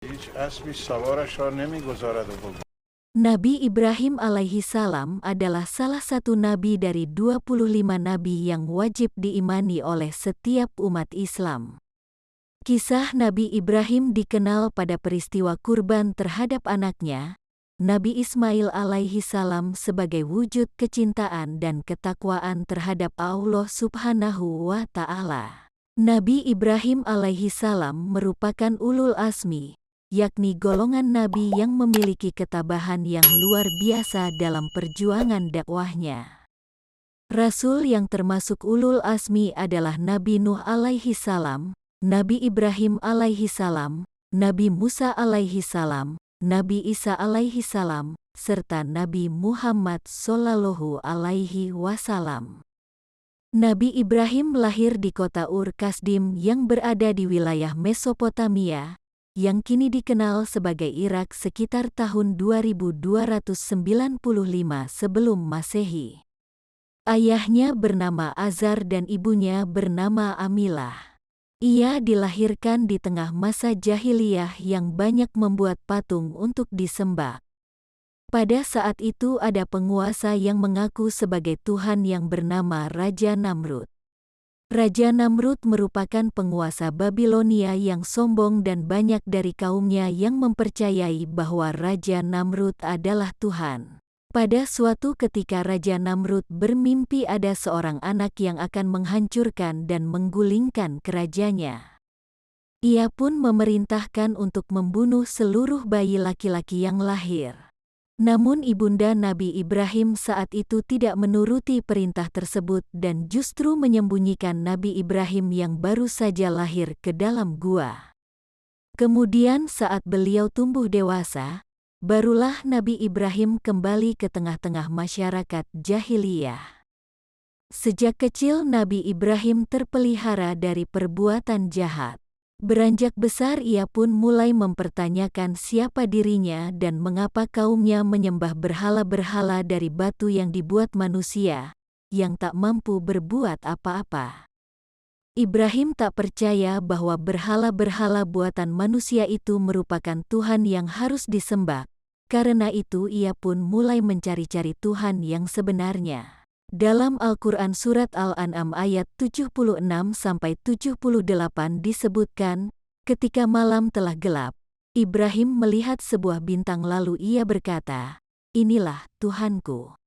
هیچ اسبی سوارش را نمیگذارد و بگذارد. Nabi Ibrahim alaihi salam adalah salah satu nabi dari 25 nabi yang wajib diimani oleh setiap umat Islam. Kisah Nabi Ibrahim dikenal pada peristiwa kurban terhadap anaknya, Nabi Ismail alaihi salam, sebagai wujud kecintaan dan ketakwaan terhadap Allah Subhanahu wa Ta'ala. Nabi Ibrahim alaihi salam merupakan ulul azmi, yakni golongan nabi yang memiliki ketabahan yang luar biasa dalam perjuangan dakwahnya. Rasul yang termasuk ulul azmi adalah Nabi Nuh alaihi salam, Nabi Ibrahim alaihi salam, Nabi Musa alaihi salam, Nabi Isa alaihi salam, serta Nabi Muhammad sallallahu alaihi wasallam. Nabi Ibrahim lahir di kota Ur Kasdim yang berada di wilayah Mesopotamia, yang kini dikenal sebagai Irak sekitar tahun 2295 sebelum Masehi. Ayahnya bernama Azar dan ibunya bernama Amilah. Ia dilahirkan di tengah masa jahiliyah yang banyak membuat patung untuk disembah. Pada saat itu ada penguasa yang mengaku sebagai Tuhan yang bernama Raja Namrud. Raja Namrud merupakan penguasa Babilonia yang sombong dan banyak dari kaumnya yang mempercayai bahwa Raja Namrud adalah Tuhan. Pada suatu ketika Raja Namrud bermimpi ada seorang anak yang akan menghancurkan dan menggulingkan kerajaannya. Ia pun memerintahkan untuk membunuh seluruh bayi laki-laki yang lahir. Namun ibunda Nabi Ibrahim saat itu tidak menuruti perintah tersebut dan justru menyembunyikan Nabi Ibrahim yang baru saja lahir ke dalam gua. Kemudian saat beliau tumbuh dewasa, barulah Nabi Ibrahim kembali ke tengah-tengah masyarakat jahiliyah. Sejak kecil Nabi Ibrahim terpelihara dari perbuatan jahat. Beranjak besar ia pun mulai mempertanyakan siapa dirinya dan mengapa kaumnya menyembah berhala-berhala dari batu yang dibuat manusia, yang tak mampu berbuat apa-apa. Ibrahim tak percaya bahwa berhala-berhala buatan manusia itu merupakan Tuhan yang harus disembah. Karena itu ia pun mulai mencari-cari Tuhan yang sebenarnya. Dalam Al-Quran Surat Al-An'am ayat 76-78 disebutkan, ketika malam telah gelap, Ibrahim melihat sebuah bintang lalu ia berkata, "Inilah Tuhanku."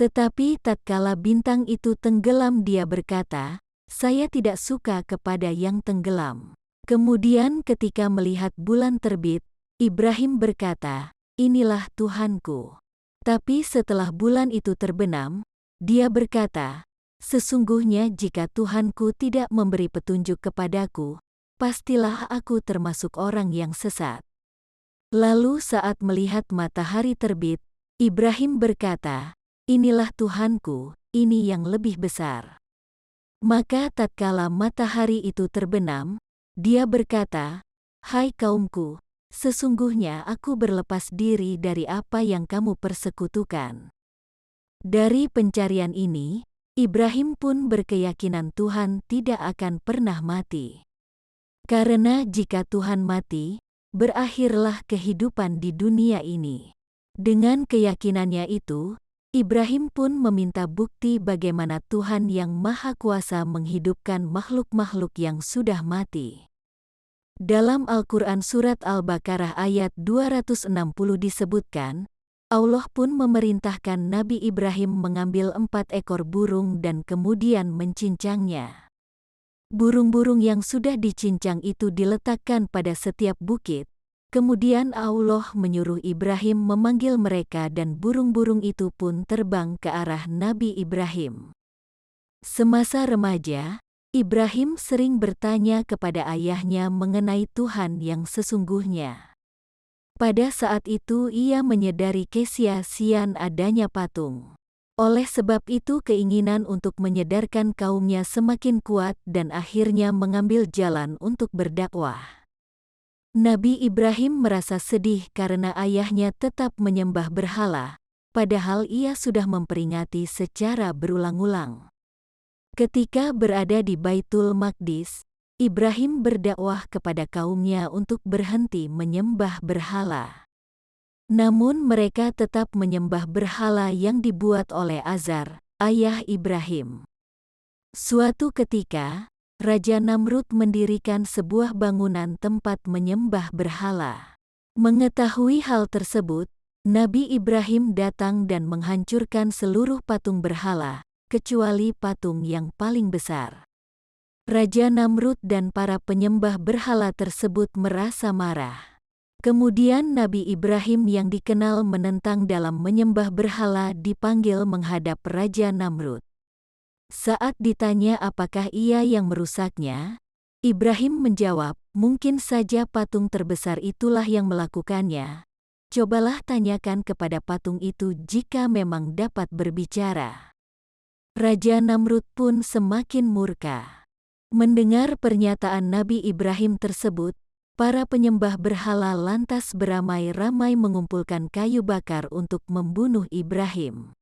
Tetapi tatkala bintang itu tenggelam dia berkata, "Saya tidak suka kepada yang tenggelam." Kemudian ketika melihat bulan terbit, Ibrahim berkata, "Inilah Tuhanku." Tapi setelah bulan itu terbenam, dia berkata, "Sesungguhnya jika Tuhanku tidak memberi petunjuk kepadaku, pastilah aku termasuk orang yang sesat." Lalu saat melihat matahari terbit, Ibrahim berkata, "Inilah Tuhanku, ini yang lebih besar." Maka tatkala matahari itu terbenam, dia berkata, "Hai kaumku, sesungguhnya aku berlepas diri dari apa yang kamu persekutukan." Dari pencarian ini, Ibrahim pun berkeyakinan Tuhan tidak akan pernah mati. Karena jika Tuhan mati, berakhirlah kehidupan di dunia ini. Dengan keyakinannya itu, Ibrahim pun meminta bukti bagaimana Tuhan yang Maha Kuasa menghidupkan makhluk-makhluk yang sudah mati. Dalam Al-Quran Surat Al-Baqarah ayat 260 disebutkan, Allah pun memerintahkan Nabi Ibrahim mengambil 4 ekor burung dan kemudian mencincangnya. Burung-burung yang sudah dicincang itu diletakkan pada setiap bukit. Kemudian Allah menyuruh Ibrahim memanggil mereka dan burung-burung itu pun terbang ke arah Nabi Ibrahim. Semasa remaja, Ibrahim sering bertanya kepada ayahnya mengenai Tuhan yang sesungguhnya. Pada saat itu ia menyadari kesia-siaan adanya patung. Oleh sebab itu keinginan untuk menyadarkan kaumnya semakin kuat dan akhirnya mengambil jalan untuk berdakwah. Nabi Ibrahim merasa sedih karena ayahnya tetap menyembah berhala, padahal ia sudah memperingati secara berulang-ulang. Ketika berada di Baitul Maqdis, Ibrahim berdakwah kepada kaumnya untuk berhenti menyembah berhala. Namun mereka tetap menyembah berhala yang dibuat oleh Azar, ayah Ibrahim. Suatu ketika, Raja Namrud mendirikan sebuah bangunan tempat menyembah berhala. Mengetahui hal tersebut, Nabi Ibrahim datang dan menghancurkan seluruh patung berhala, kecuali patung yang paling besar. Raja Namrud dan para penyembah berhala tersebut merasa marah. Kemudian Nabi Ibrahim yang dikenal menentang dalam menyembah berhala dipanggil menghadap Raja Namrud. Saat ditanya apakah ia yang merusaknya, Ibrahim menjawab, mungkin saja patung terbesar itulah yang melakukannya. Cobalah tanyakan kepada patung itu jika memang dapat berbicara. Raja Namrud pun semakin murka. Mendengar pernyataan Nabi Ibrahim tersebut, para penyembah berhala lantas beramai-ramai mengumpulkan kayu bakar untuk membunuh Ibrahim.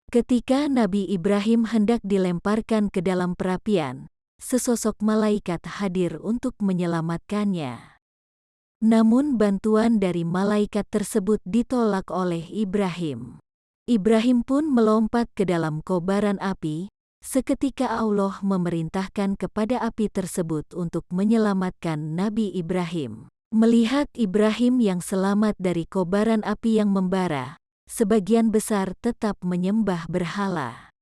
Ketika Nabi Ibrahim hendak dilemparkan ke dalam perapian, sesosok malaikat hadir untuk menyelamatkannya. Namun bantuan dari malaikat tersebut ditolak oleh Ibrahim. Ibrahim pun melompat ke dalam kobaran api. Seketika Allah memerintahkan kepada api tersebut untuk menyelamatkan Nabi Ibrahim. Melihat Ibrahim yang selamat dari kobaran api yang membara, sebagian besar tetap menyembah berhala.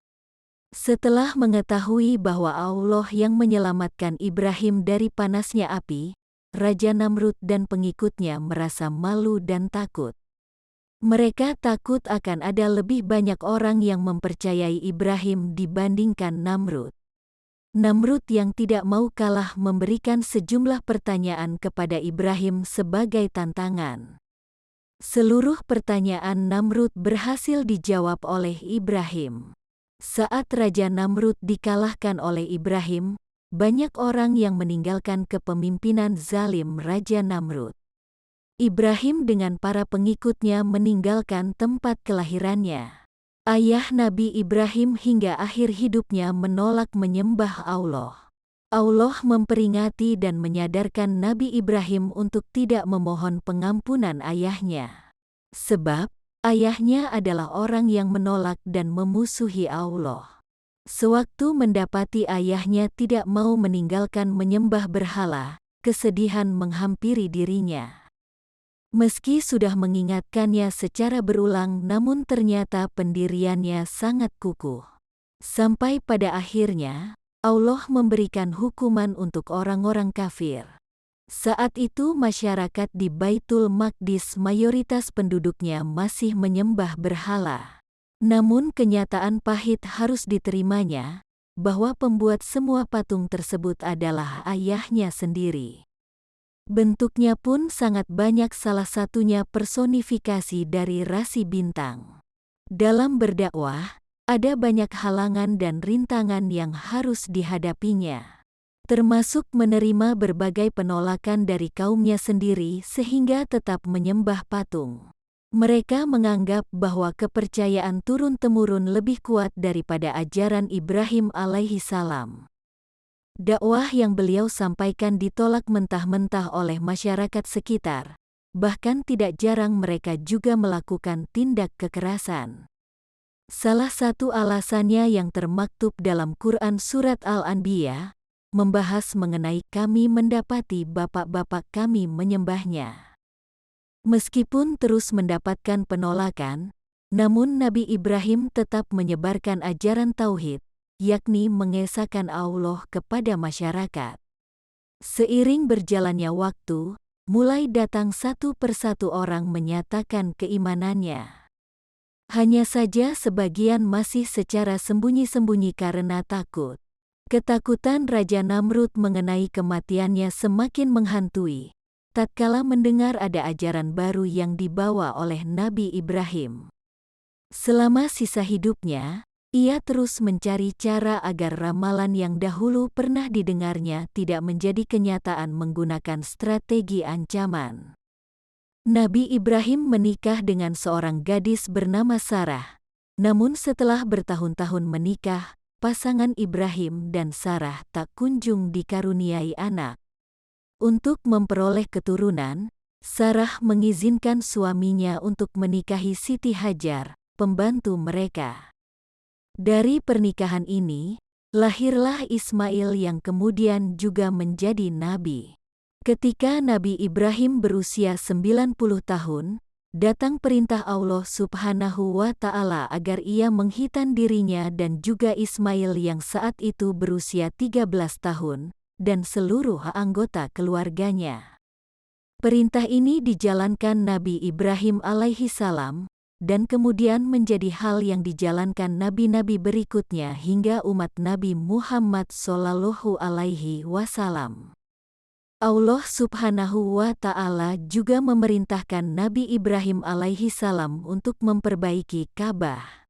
Setelah mengetahui bahwa Allah yang menyelamatkan Ibrahim dari panasnya api, Raja Namrud dan pengikutnya merasa malu dan takut. Mereka takut akan ada lebih banyak orang yang mempercayai Ibrahim dibandingkan Namrud. Namrud yang tidak mau kalah memberikan sejumlah pertanyaan kepada Ibrahim sebagai tantangan. Seluruh pertanyaan Namrud berhasil dijawab oleh Ibrahim. Saat Raja Namrud dikalahkan oleh Ibrahim, banyak orang yang meninggalkan kepemimpinan zalim Raja Namrud. Ibrahim dengan para pengikutnya meninggalkan tempat kelahirannya. Ayah Nabi Ibrahim hingga akhir hidupnya menolak menyembah Allah. Allah memperingati dan menyadarkan Nabi Ibrahim untuk tidak memohon pengampunan ayahnya. Sebab, ayahnya adalah orang yang menolak dan memusuhi Allah. Sewaktu mendapati ayahnya tidak mau meninggalkan menyembah berhala, kesedihan menghampiri dirinya. Meski sudah mengingatkannya secara berulang, namun ternyata pendiriannya sangat kukuh. Sampai pada akhirnya, Allah memberikan hukuman untuk orang-orang kafir. Saat itu masyarakat di Baitul Maqdis mayoritas penduduknya masih menyembah berhala. Namun kenyataan pahit harus diterimanya, bahwa pembuat semua patung tersebut adalah ayahnya sendiri. Bentuknya pun sangat banyak, salah satunya personifikasi dari rasi bintang. Dalam berdakwah, ada banyak halangan dan rintangan yang harus dihadapinya. Termasuk menerima berbagai penolakan dari kaumnya sendiri sehingga tetap menyembah patung. Mereka menganggap bahwa kepercayaan turun-temurun lebih kuat daripada ajaran Ibrahim alaihi salam. Dakwah yang beliau sampaikan ditolak mentah-mentah oleh masyarakat sekitar, bahkan tidak jarang mereka juga melakukan tindak kekerasan. Salah satu alasannya yang termaktub dalam Quran Surat Al-Anbiya, membahas mengenai kami mendapati bapak-bapak kami menyembahnya. Meskipun terus mendapatkan penolakan, namun Nabi Ibrahim tetap menyebarkan ajaran tauhid, yakni mengesahkan Allah kepada masyarakat. Seiring berjalannya waktu, mulai datang satu persatu orang menyatakan keimanannya. Hanya saja sebagian masih secara sembunyi-sembunyi karena takut. Ketakutan Raja Namrud mengenai kematiannya semakin menghantui, tatkala mendengar ada ajaran baru yang dibawa oleh Nabi Ibrahim. Selama sisa hidupnya, ia terus mencari cara agar ramalan yang dahulu pernah didengarnya tidak menjadi kenyataan menggunakan strategi ancaman. Nabi Ibrahim menikah dengan seorang gadis bernama Sarah. Namun setelah bertahun-tahun menikah, pasangan Ibrahim dan Sarah tak kunjung dikaruniai anak. Untuk memperoleh keturunan, Sarah mengizinkan suaminya untuk menikahi Siti Hajar, pembantu mereka. Dari pernikahan ini, lahirlah Ismail yang kemudian juga menjadi nabi. Ketika Nabi Ibrahim berusia 90 tahun, datang perintah Allah Subhanahu wa Ta'ala agar ia menghitan dirinya dan juga Ismail yang saat itu berusia 13 tahun, dan seluruh anggota keluarganya. Perintah ini dijalankan Nabi Ibrahim alaihi salam, dan kemudian menjadi hal yang dijalankan nabi-nabi berikutnya hingga umat Nabi Muhammad Shallallahu alaihi wasallam. Allah Subhanahu wa Ta'ala juga memerintahkan Nabi Ibrahim alaihi salam untuk memperbaiki Ka'bah.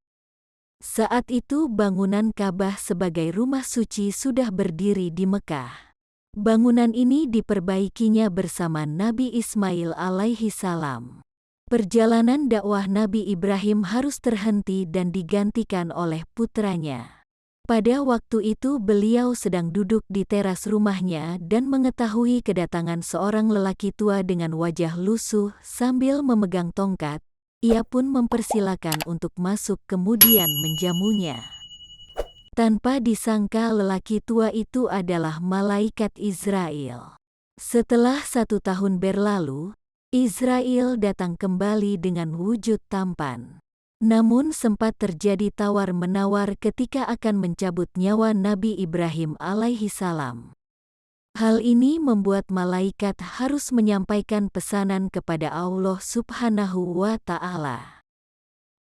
Saat itu bangunan Ka'bah sebagai rumah suci sudah berdiri di Mekah. Bangunan ini diperbaikinya bersama Nabi Ismail alaihi salam. Perjalanan dakwah Nabi Ibrahim harus terhenti dan digantikan oleh putranya. Pada waktu itu beliau sedang duduk di teras rumahnya dan mengetahui kedatangan seorang lelaki tua dengan wajah lusuh sambil memegang tongkat. Ia pun mempersilakan untuk masuk kemudian menjamunya. Tanpa disangka lelaki tua itu adalah malaikat Israel. Setelah 1 tahun berlalu, Israel datang kembali dengan wujud tampan. Namun sempat terjadi tawar-menawar ketika akan mencabut nyawa Nabi Ibrahim alaihi salam. Hal ini membuat malaikat harus menyampaikan pesanan kepada Allah Subhanahu wa Ta'ala.